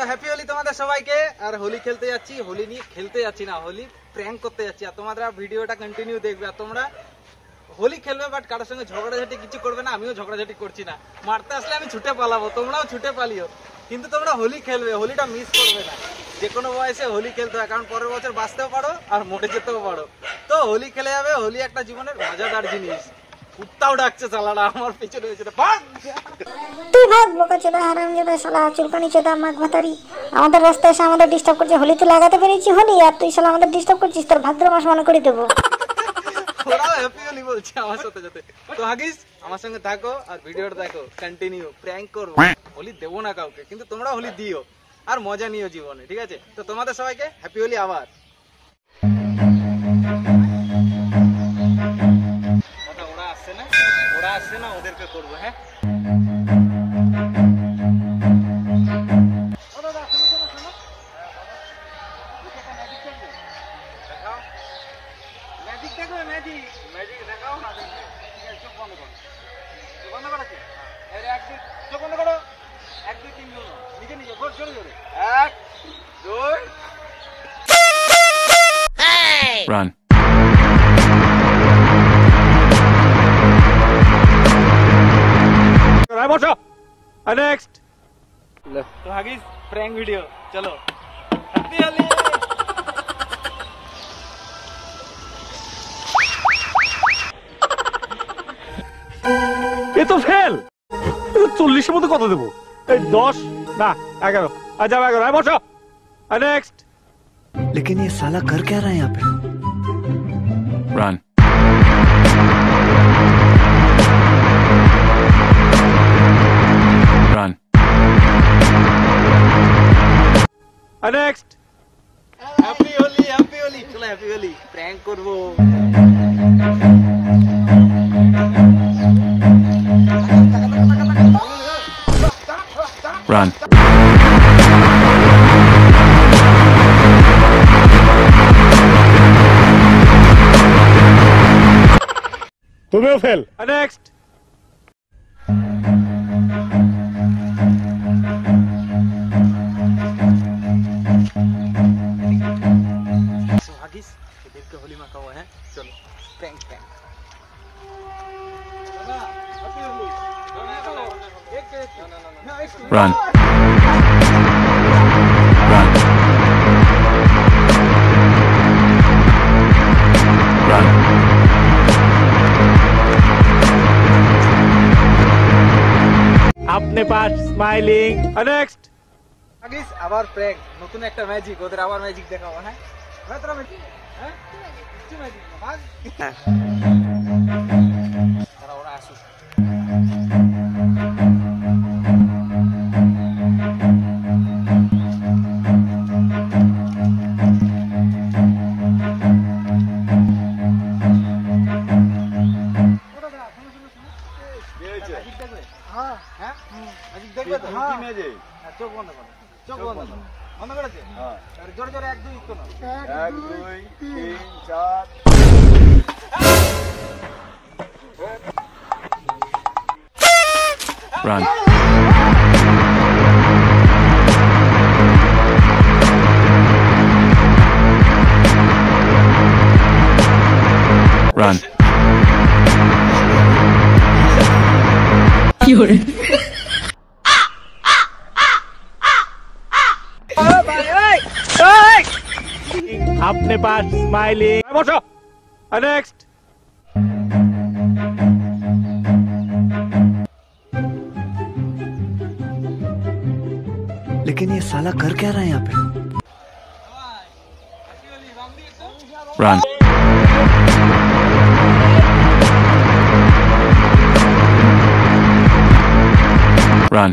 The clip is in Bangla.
হ্যাপি হোলি তোমাদের সবাইকে। আর হোলি খেলতে যাচ্ছি, হোলি নিয়ে খেলতে যাচ্ছি না, হোলি প্র্যাঙ্ক করতে যাচ্ছি। আর তোমরা ভিডিওটা কন্টিনিউ দেখবে। আর তোমরা হোলি খেলবে, বাট কারোর সঙ্গে ঝগড়াঝাটি কিছু করবে না। আমিও ঝগড়াঝাটি করছি না, মারতে আসলে আমি ছুটে পালাবো, তোমরাও ছুটে পালিও। কিন্তু তোমরা হোলি খেলবে, হোলিটা মিস করবে না। যে কোনো বয়সে হোলি খেলতে হয়, কারণ পরের বছর বাঁচতেও পারো আর মরে যেতেও পারো। তো হোলি খেলে যাবে, হোলি একটা জীবনের মজাদার জিনিস। কুত্তাও ডাকছে চালাটা আমার পিছনে পিছনে। তুই ভাগ বোকা চোদা হারামজাদা শালা চুলকানি চোদা মাঘ ভাতারি, আমাদের রাস্তায় এসে আমাদের ডিস্টার্ব করছে। হোলিতে লাগাতে পেরেছি হোলি, আর তুই শালা আমাদের ডিস্টার্ব করছিস। তোর ভাদ্র মাস মনে করে দেবো। ওরাও হ্যাপি হোলি বলছে আমার সাথে সাথে। তো হাগিস আমার সঙ্গে থাকো আর ভিডিওটা দেখো কন্টিনিউ। প্র্যাঙ্ক করবো, হোলি দেবো না কাউকে, কিন্তু তোমরা হোলি দিও আর মজা নিও জীবনে, ঠিক আছে? তো তোমাদের সবাইকে হ্যাপি হোলি আবার। ওরা আসছে না, ওদেরকে করবো। হ্যাঁ ম্যাজিক দেখো, ম্যাজিক দেখাও না। চোখ বন্ধ করো, চোখ বন্ধ করো। চোখ বন্ধ করো। 1 2 3 নিজে নিজে জোরে জোরে। 1 2 Run. नेक्स्ट तो हागिस प्रैंक वीडियो। चलो हैप्पी होली। ये तो फेल। 40 মধ্যে কত দেব? এই 10 না 11। আচ্ছা 11 বসো। नेक्स्ट। लेकिन ये साला कर क्या रहा है यहाँ पे? Run. Run. Next. Happy Holi, happy Holi. चलो हैप्पी होली प्रैंक करबो। Run. তুমিও ফেল। নেক্সট। हागिस देख के होली मका हुआ है। चलो prank prank. Run. Run. Run. अपने पास स्माइलिंग। नेक्स्ट। हागिस আবার প্র্যাঙ্ক, নতুন একটা ম্যাজিক। ওদের আবার ম্যাজিক দেখাবো। হ্যাঁ ভাই তোরা ম্যাজিক, হ্যাঁ কি ম্যাজিক ভাগ। ওরা আসুক। চোখ বন্ধ করো, চোখ বন্ধ করো। বন্ধ করেছে? জোরে জোরে 1 2 ইকো না। 1 2 3 4। Run. Run. अपने पास स्माइलिंग। बसो। नेक्स्ट। लेकिन ये साला कर क्या रहा है यहाँ पे? Run. Run.